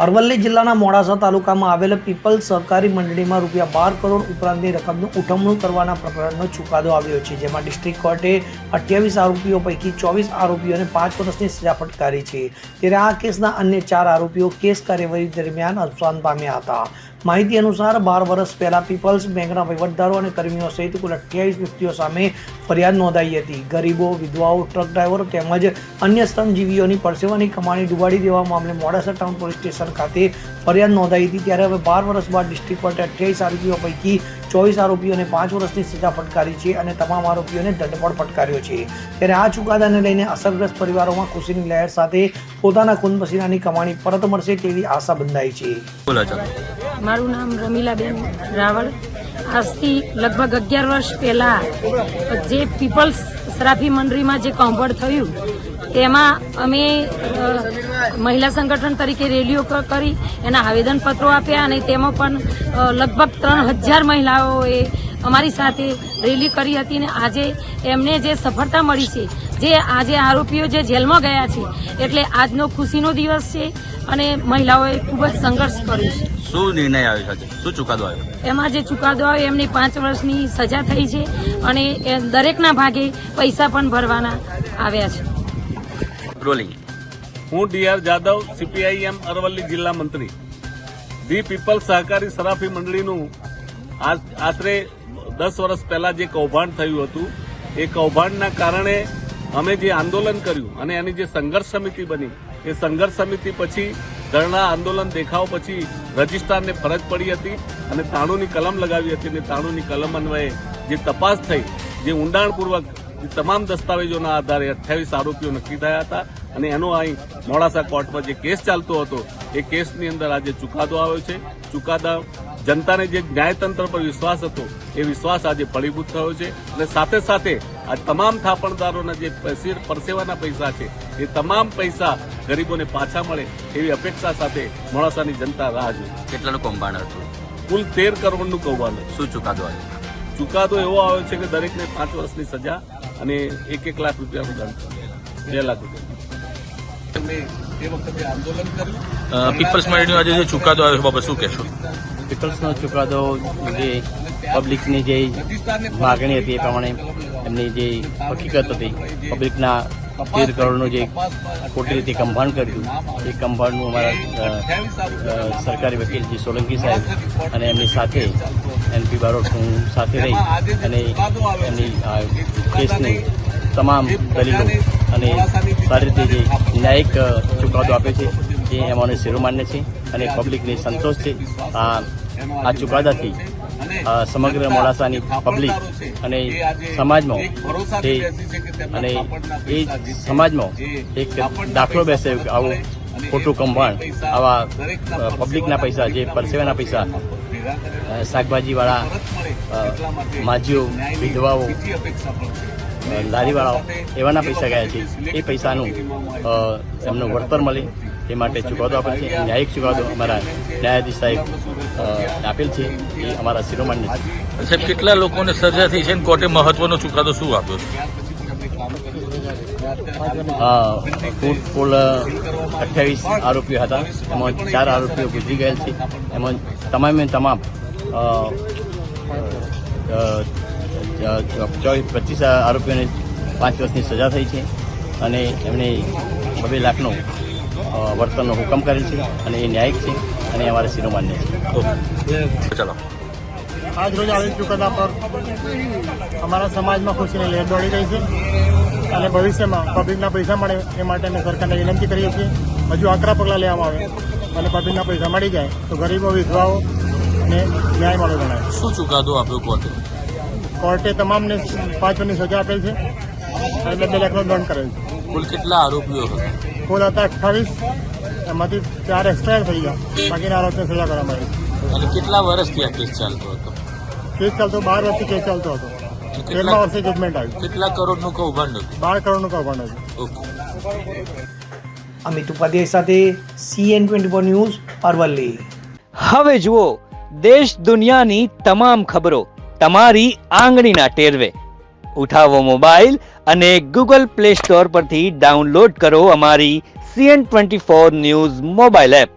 અરવલ્લી જિલ્લાના મોડાસા તાલુકામાં આવેલ પીપલ્સ સહકારી મંડળીમાં ₹12 કરોડ ઉપરાંતની રકમનું ઉઠમણું કરવાના પ્રકરણનો ચુકાદો આવ્યો છે, જેમાં ડિસ્ટ્રિક્ટ કોર્ટે 28 આરોપીઓ પૈકી 24 આરોપીઓને 5 વર્ષની સજા ફટકારી છે। ત્યારે આ કેસના અન્ય 4 આરોપીઓ કેસ કાર્યવાહી દરમિયાન અવસાન પામ્યા હતા। માહિતી અનુસાર 12 વર્ષ પહેલા પીપલ્સ બેંકના વહીવટદારો અને કર્મીઓ સહિત કુલ 28 વ્યક્તિઓ સામે ફરિયાદ નોંધાઈ હતી। ગરીબો, વિધવાઓ, ટ્રક ડ્રાઈવરો તેમજ અન્ય શ્રમજીવીઓની પરસેવાની કમાણી ડૂબાડી દેવા મામલે મોડાસા ટાઉન પોલીસ સ્ટેશન ખાતે ફરિયાદ નોંધાઈ હતી। ત્યારે હવે 12 વર્ષ બાદ ડિસ્ટ્રિક્ટ કોર્ટે 28 આરોપીઓ પૈકી 24 આરોપીઓને 5 વર્ષની સજા ફટકારી છે અને તમામ આરોપીઓને દંડ પણ ફટકાર્યો છે। ત્યારે આ ચુકાદાને લઈને અસરગ્રસ્ત પરિવારોમાં ખુશીની લહેર સાથે પોતાના ખૂન પસીનાની કમાણી પરત મળશે તેવી આશા બંધાઈ છે। મારું નામ રમીલાબેન રાવળ। આજથી લગભગ 11 વર્ષ પહેલા જે પીપલ્સ સરાફી મંડળીમાં જે કૌભાંડ થયું તેમાં અમે મહિલા સંગઠન તરીકે રેલીઓ કરી એના આવેદનપત્રો આપ્યા અને તેમાં પણ લગભગ 3000 મહિલાઓએ અમારી સાથે રેલી કરી હતી અને આજે એમને જે સફળતા મળી છે, જે આજે આરોપીઓ જે જેલમાં ગયા છે, એટલે આજનો ખુશીનો દિવસ છે અને મહિલાઓએ ખૂબ જ સંઘર્ષ કર્યો છે। શું નિર્ણય આવ્યો છે, શું ચુકાદો આવ્યો? એમાં જે ચુકાદો આવ્યો એમને 5 વર્ષની સજા થઈ છે અને દરેકના ભાગે પૈસા પણ ભરવાના આવ્યા છે। રોલિંગ। હું ડીઆર જાદવ, CPIM અરવલ્લી જિલ્લા મંત્રી। ધી પીપલ્સ સહકારી સરાફી મંડળીનું આશરે 10 વર્ષ પહેલા જે કૌભાંડ થયું હતું, એ કૌભાંડના કારણે અમે જે આંદોલન કર્યું અને એની જે સંઘર્ષ સમિતિ બની, એ સંઘર્ષ સમિતિ પછી ધરણા આંદોલન દેખાવ પછી રજિસ્ટ્રારને ફરજ પડી હતી અને 93ની કલમ લગાવી હતી અને 93ની કલમ અન્વયે જે તપાસ થઈ, જે ઊંડાણપૂર્વક તમામ દસ્તાવેજોના આધારે 28 આરોપીઓ નક્કી થયા હતા અને એનો અહીં મોડાસા કોર્ટમાં જે કેસ ચાલતો હતો, એ કેસની અંદર આજે ચુકાદો આવ્યો છે। ચુકાદા જનતાને જે ન્યાયતંત્ર પર વિશ્વાસ હતો, એ વિશ્વાસ આજે ફળીભૂત થયો છે અને સાથે સાથે આ તમામ થાપણદારોના જે પરસેવાના પૈસા છે, એ તમામ પૈસા ગરીબોને પાછા મળે એવી અપેક્ષા સાથે મોડાસાની જનતા રાહ જોઈ। કેટલાનું કૌભાંડ હતું? કુલ 13 કરોડનું કૌભાંડ હતું। શું ચુકાદો આવ્યો? ચુકાદો એવો આવ્યો છે કે દરેકને 5 વર્ષની સજા અને 1 લાખ રૂપિયાનું દંડ, 2 લાખ રૂપિયા। એ વખતે આંદોલન કર્યું। પીપલ્સ મંડળીનો આજે જે ચુકાદો આવ્યો બાબત શું કહેશો? પીપલ્સનો ચુકાદો જે પબ્લિકની જે માગણી હતી એ પ્રમાણે એમની જે હકીકત હતી, પબ્લિકના 13 કરોડનું જે ખોટી રીતે કૌભાંડ કર્યું, એ કૌભાંડનું અમારા સરકારી વકીલ જે સોલંકી સાહેબ અને એમની સાથે NP બારોટ સાથે રહી અને એમની કેસની તમામ દલીલો અને સારી રીતે જે ન્યાયિક ચુકાદો આપ્યો છે, એ અમારે શિરોમાન્ય છે અને પબ્લિકને સંતોષ છે। આ ચુકાદાથી સમગ્ર મોડાસાની પબ્લિક અને સમાજમાં અને એ સમાજમાં એક દાખલો બેસે કે આવું ખોટું કૌભાંડ, આવા પબ્લિકના પૈસા, જે પરસેવાના પૈસા, શાકભાજીવાળા, માજીઓ, વિધવાઓ, લારીવાળાઓ એવાના પૈસા ગયા છે, એ પૈસાનું એમનું વળતર મળે એ માટે ચુકાદો આપેલ છે। ન્યાયિક ચુકાદો અમારા ન્યાયાધીશ સાહેબ આપેલ છે, એ અમારા શિરોમાન્ય છે। સાહેબ, કેટલા લોકોને સજા થઈ છે અને કોર્ટે મહત્વનો ચુકાદો શું આપ્યો છે? કુલ 28 આરોપીઓ હતા, એમાં 4 આરોપીઓ ગુજરી ગયેલ છે। એમાં તમામે તમામ 25 આરોપીઓને 5 વર્ષની સજા થઈ છે અને એમને 2 લાખનો વળતરનો હુકમ કરેલ છે અને એ ન્યાયિક છે અને અમારા શિરોમાન્ય છે। ચાલો, આજ રોજ આવી ચુકાદા પર અમારા સમાજમાં ખુશીની લહેર દોડી રહી છે અને ભવિષ્યમાં પબ્લિકના પૈસા મળે એ માટે અમે સરકારને વિનંતી કરીએ છીએ હજુ આકરા પગલાં લેવામાં આવે અને પબ્લિકના પૈસા મળી જાય તો ગરીબો, વિધવાઓ અને ન્યાય મળે ગણાય। શું ચુકાદો આપ્યો કોર્ટે? કોર્ટે તમામને 5 વર્ષની સજા આપેલ છે અને 2 લાખનો દંડ કરેલ છે। કુલ કેટલા આરોપીઓ હતા? કુલ હતા 28, એમાંથી 4 એક્સપાયર થઈ ગયા, બાકીના આરોપીને સજા કરવામાં આવી। અને કેટલા વર્ષથી આ કેસ ચાલતો હતો? કેસ ચાલતો 12 વર્ષથી કેસ ચાલતો હતો, 13મા વર્ષે જજમેન્ટ આવ્યું। કેટલા કરોડનું કૌભાંડ હતું? 12 કરોડનું કૌભાંડ હતું। ઓકે। અમિત ઉપાધ્યાય સાથે CN24 ન્યૂઝ અરવલ્લી। હવે જુઓ દેશ દુનિયાની તમામ ખબરો તમારી આંગળીના ટેરવે। ઉઠાવો મોબાઈલ અને Google Play Store પરથી ડાઉનલોડ કરો અમારી CN24 ન્યૂઝ મોબાઈલ એપ।